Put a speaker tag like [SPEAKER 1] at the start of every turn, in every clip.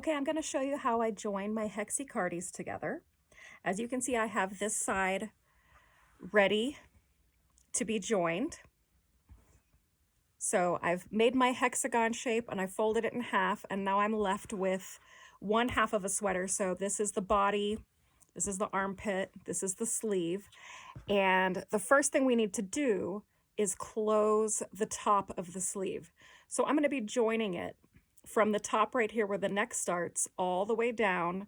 [SPEAKER 1] Okay, I'm going to show you how I join my hexi cardis together. As you can see, I have this side ready to be joined. So I've made my hexagon shape and I folded it in half, and now I'm left with one half of a sweater. So this is the body, this is the armpit, this is the sleeve. And the first thing we need to do is close the top of the sleeve. So I'm going to be joining it from the top right here where the neck starts all the way down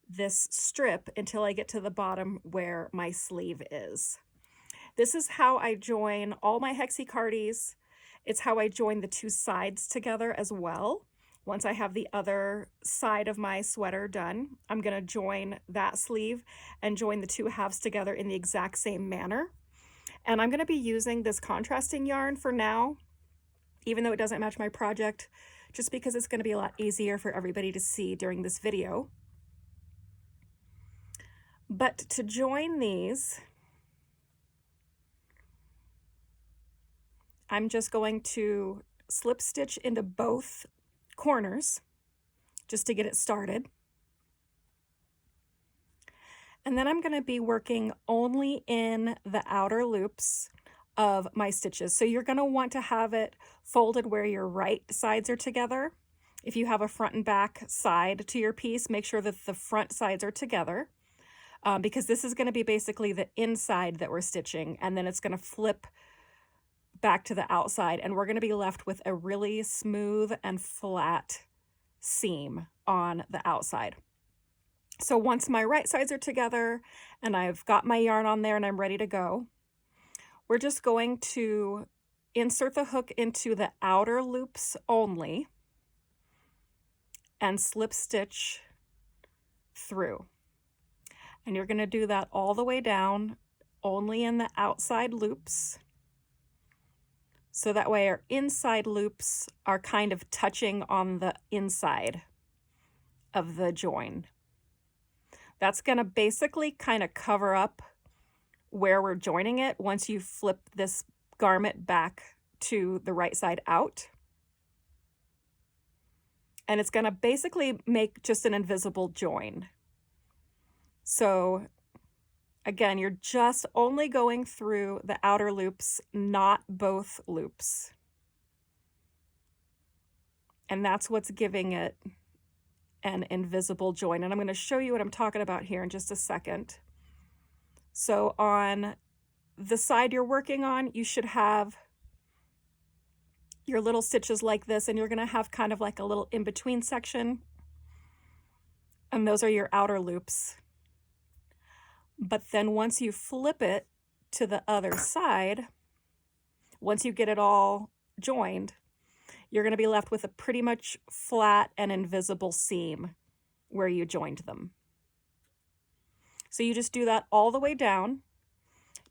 [SPEAKER 1] this strip until I get to the bottom where my sleeve is. This is how I join all my hexi cardis. It's how I join the two sides together as well. Once I have the other side of my sweater done, I'm going to join that sleeve and join the two halves together in the exact same manner. And I'm going to be using this contrasting yarn for now, even though it doesn't match my project, just because it's going to be a lot easier for everybody to see during this video. But to join these, I'm just going to slip stitch into both corners just to get it started. And then I'm going to be working only in the outer loops of my stitches. So you're going to want to have it folded where your right sides are together. If you have a front and back side to your piece, make sure that the front sides are together, because this is going to be basically the inside that we're stitching, and then it's going to flip back to the outside, and we're going to be left with a really smooth and flat seam on the outside. So once my right sides are together and I've got my yarn on there and I'm ready to go, we're just going to insert the hook into the outer loops only and slip stitch through. And you're going to do that all the way down, only in the outside loops. So that way our inside loops are kind of touching on the inside of the join. That's going to basically kind of cover up where we're joining it once you flip this garment back to the right side out. And it's going to basically make just an invisible join. So again, you're just only going through the outer loops, not both loops. And that's what's giving it an invisible join. And I'm going to show you what I'm talking about here in just a second. So on the side you're working on, you should have your little stitches like this, and you're going to have kind of like a little in-between section. And those are your outer loops. But then once you flip it to the other side, once you get it all joined, you're going to be left with a pretty much flat and invisible seam where you joined them. So you just do that all the way down.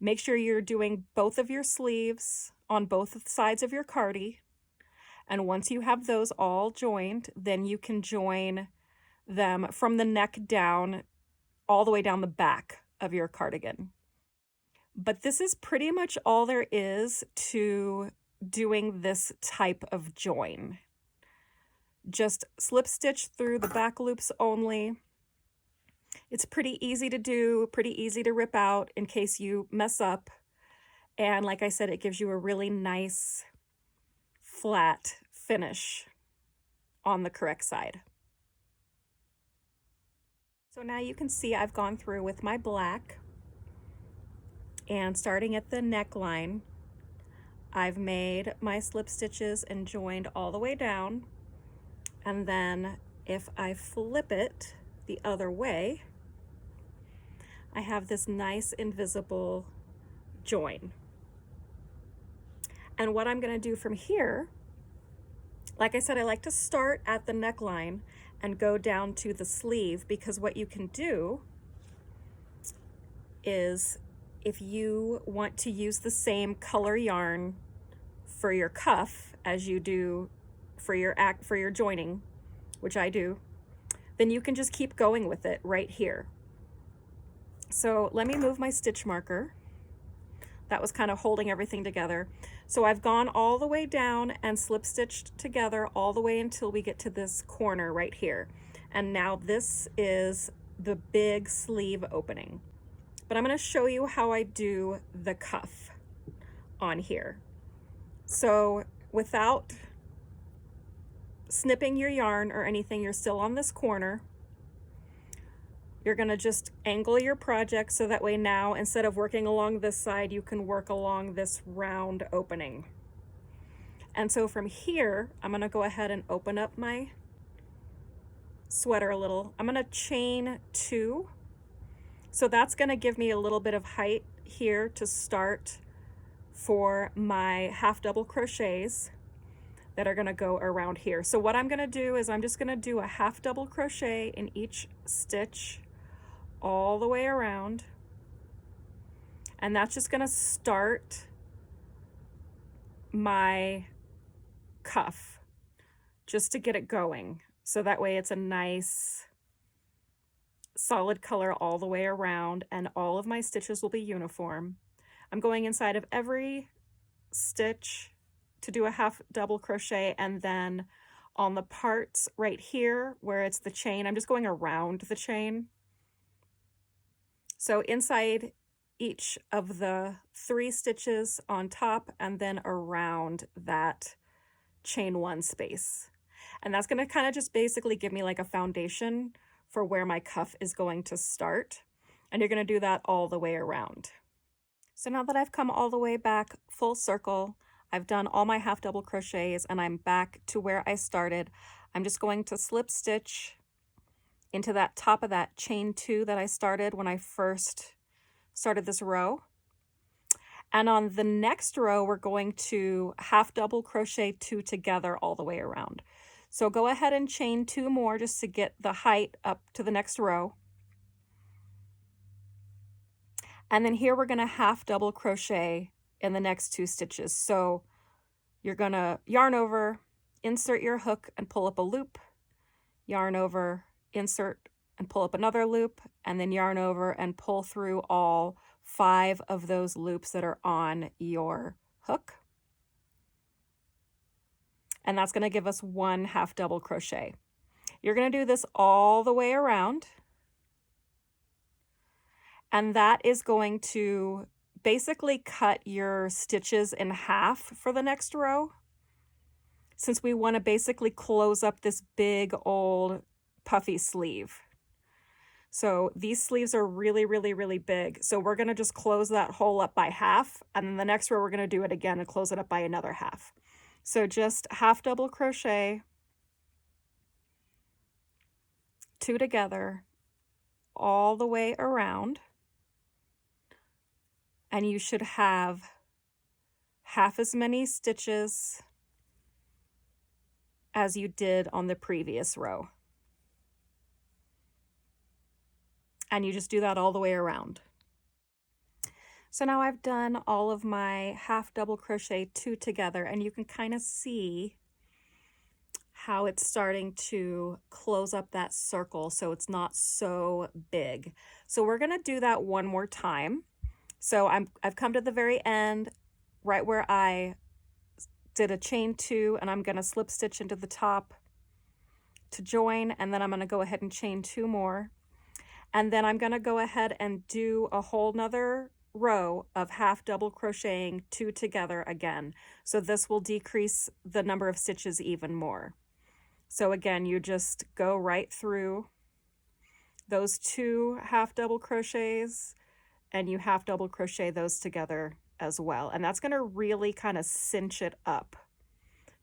[SPEAKER 1] Make sure you're doing both of your sleeves on both sides of your cardi. And once you have those all joined, then you can join them from the neck down all the way down the back of your cardigan. But this is pretty much all there is to doing this type of join. Just slip stitch through the back loops only. It's pretty easy to do, pretty easy to rip out in case you mess up. And like I said, it gives you a really nice flat finish on the correct side. So now you can see I've gone through with my black, and starting at the neckline, I've made my slip stitches and joined all the way down. And then if I flip it the other way, I have this nice invisible join. And what I'm going to do from here, like I said, I like to start at the neckline and go down to the sleeve, because what you can do is, if you want to use the same color yarn for your cuff as you do for your joining, which I do, then you can just keep going with it right here. So let me move my stitch marker. That was kind of holding everything together. So I've gone all the way down and slip stitched together all the way until we get to this corner right here. And now this is the big sleeve opening. But I'm going to show you how I do the cuff on here. So without snipping your yarn or anything, you're still on this corner. You're going to just angle your project so that way now, instead of working along this side, you can work along this round opening. And so from here, I'm going to go ahead and open up my sweater a little. I'm going to chain 2. So that's going to give me a little bit of height here to start for my half double crochets that are going to go around here. So what I'm going to do is I'm just going to do a half double crochet in each stitch all the way around. And that's just going to start my cuff just to get it going. So that way it's a nice solid color all the way around and all of my stitches will be uniform. I'm going inside of every stitch to do a half double crochet, and then on the parts right here where it's the chain, I'm just going around the chain. So inside each of the 3 stitches on top and then around that chain 1 space. And that's going to kind of just basically give me like a foundation for where my cuff is going to start. And you're going to do that all the way around. So now that I've come all the way back full circle, I've done all my half double crochets and I'm back to where I started. I'm just going to slip stitch into that top of that chain 2 that I started when I first started this row. And on the next row, we're going to half double crochet 2 together all the way around. So go ahead and chain 2 more just to get the height up to the next row. And then here we're going to half double crochet in the next 2 stitches. So you're going to yarn over, insert your hook and pull up a loop, yarn over, insert and pull up another loop, and then yarn over and pull through all 5 of those loops that are on your hook. And that's going to give us 1 half double crochet. You're going to do this all the way around. And that is going to basically cut your stitches in half for the next row, since we want to basically close up this big old puffy sleeve. So these sleeves are really, really, really big. So we're going to just close that hole up by half, and then the next row we're going to do it again and close it up by another half. So just half double crochet, 2 together all the way around. And you should have half as many stitches as you did on the previous row. And you just do that all the way around. So now I've done all of my half double crochet 2 together, and you can kind of see how it's starting to close up that circle so it's not so big. So we're going to do that one more time. So I've come to the very end, right where I did a chain 2, and I'm going to slip stitch into the top to join, and then I'm going to go ahead and chain 2 more. And then I'm going to go ahead and do a whole nother row of half double crocheting 2 together again. So this will decrease the number of stitches even more. So again, you just go right through those 2 half double crochets, and you half double crochet those together as well. And that's going to really kind of cinch it up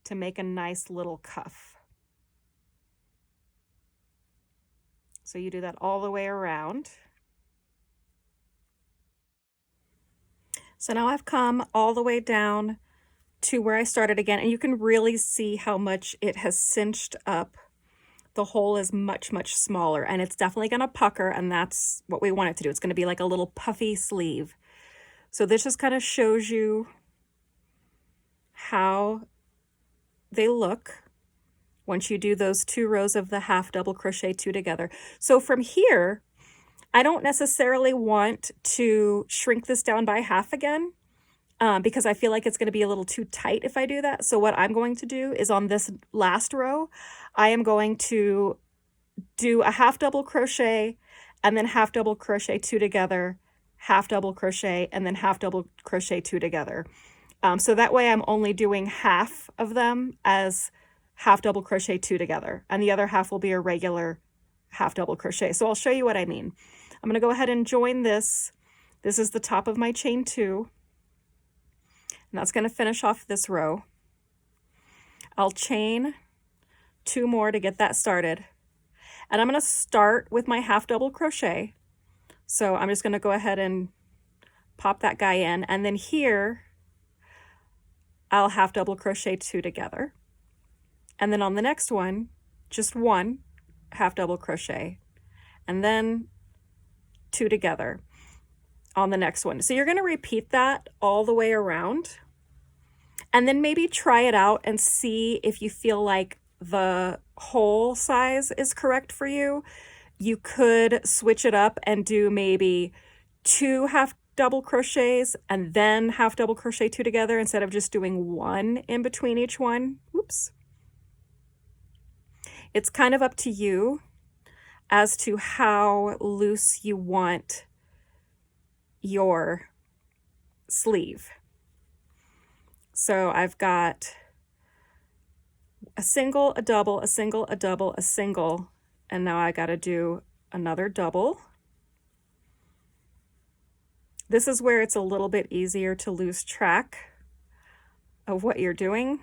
[SPEAKER 1] to make a nice little cuff. So you do that all the way around. So now I've come all the way down to where I started again, and you can really see how much it has cinched up. The hole is much, much smaller, and it's definitely going to pucker, and that's what we want it to do. It's going to be like a little puffy sleeve. So this just kind of shows you how they look once you do those 2 rows of the half double crochet 2 together. So from here, I don't necessarily want to shrink this down by half again, because I feel like it's going to be a little too tight if I do that. So what I'm going to do is on this last row, I am going to do a half double crochet and then half double crochet 2 together, half double crochet, and then half double crochet 2 together. So that way I'm only doing half of them as half double crochet 2 together, and the other half will be a regular half double crochet. So I'll show you what I mean. I'm going to go ahead and join this. This is the top of my chain 2, and that's going to finish off this row. I'll chain 2 more to get that started. And I'm going to start with my half double crochet. So I'm just going to go ahead and pop that guy in, and then here I'll half double crochet 2 together. And then on the next one, just 1 half double crochet, and then 2 together on the next one. So you're going to repeat that all the way around, and then maybe try it out and see if you feel like the hole size is correct for you. You could switch it up and do maybe 2 half double crochets and then half double crochet 2 together instead of just doing 1 in between each one. Oops. It's kind of up to you as to how loose you want your sleeve. So I've got a single, a double, a single, a double, a single, and now I got to do another double. This is where it's a little bit easier to lose track of what you're doing.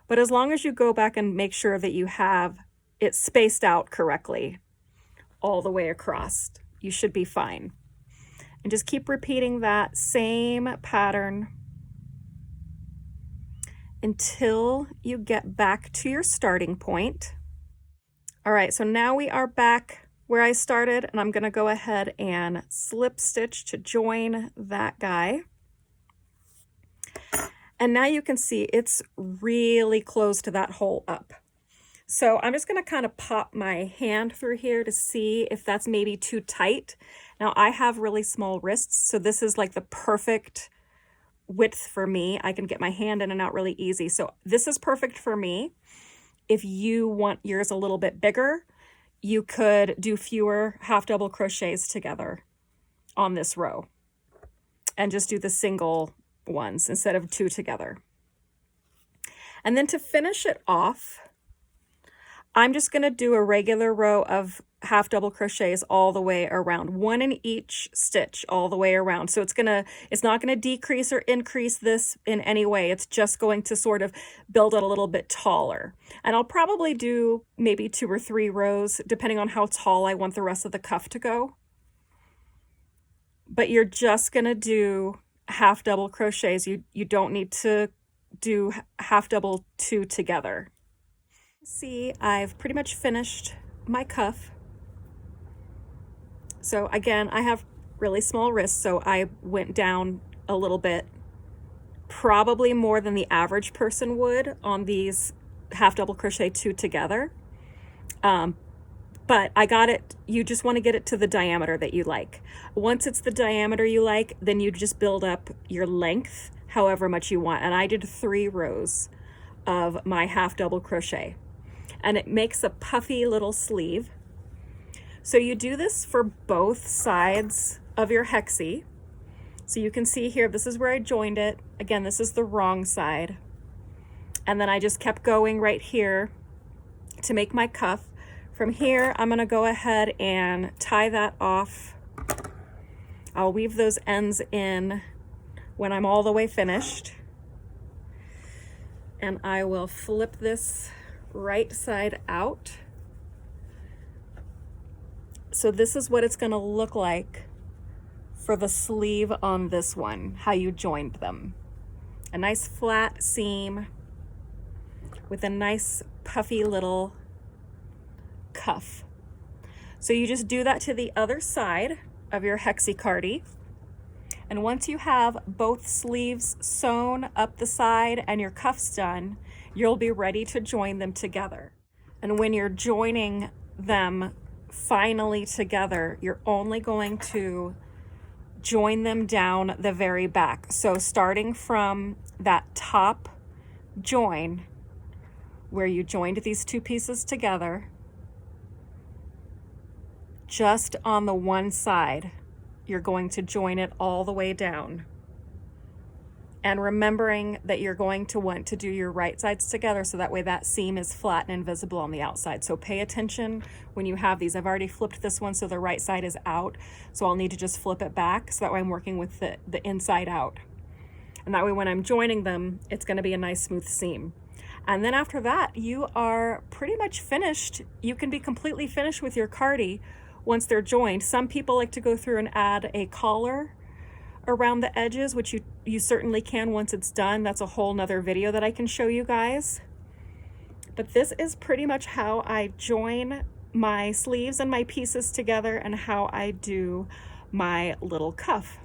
[SPEAKER 1] But as long as you go back and make sure that you have it spaced out correctly all the way across, you should be fine. And just keep repeating that same pattern until you get back to your starting point. All right, so now we are back where I started, and I'm going to go ahead and slip stitch to join that guy. And now you can see it's really close to that hole up. So I'm just going to kind of pop my hand through here to see if that's maybe too tight. Now I have really small wrists, so this is like the perfect width for me. I can get my hand in and out really easy. So this is perfect for me. If you want yours a little bit bigger, you could do fewer half double crochets together on this row and just do the single ones instead of 2 together. And then to finish it off, I'm just going to do a regular row of half double crochets all the way around, 1 in each stitch all the way around. So it's not going to decrease or increase this in any way. It's just going to sort of build it a little bit taller. And I'll probably do maybe 2 or 3 rows depending on how tall I want the rest of the cuff to go. But you're just going to do half double crochets. You don't need to do half double 2 together. See, I've pretty much finished my cuff. So again, I have really small wrists, so I went down a little bit, probably more than the average person would on these half double crochet 2 together. But I got it, you just want to get it to the diameter that you like. Once it's the diameter you like, then you just build up your length however much you want. And I did 3 rows of my half double crochet, and it makes a puffy little sleeve. So you do this for both sides of your hexi. So you can see here, this is where I joined it. Again, this is the wrong side. And then I just kept going right here to make my cuff. From here, I'm gonna go ahead and tie that off. I'll weave those ends in when I'm all the way finished. And I will flip this right side out. So this is what it's going to look like for the sleeve on this one, how you joined them. A nice flat seam with a nice puffy little cuff. So you just do that to the other side of your hexi cardi. And once you have both sleeves sewn up the side and your cuffs done, you'll be ready to join them together. And when you're joining them finally together, you're only going to join them down the very back. So starting from that top join where you joined these two pieces together, just on the one side, you're going to join it all the way down. And remembering that you're going to want to do your right sides together so that way that seam is flat and invisible on the outside. So pay attention when you have these. I've already flipped this one so the right side is out, so I'll need to just flip it back so that way I'm working with the inside out. And that way when I'm joining them, it's going to be a nice smooth seam. And then after that, you are pretty much finished. You can be completely finished with your cardi once they're joined. Some people like to go through and add a collar around the edges, which you certainly can once it's done. That's a whole nother video that I can show you guys. But this is pretty much how I join my sleeves and my pieces together and how I do my little cuff.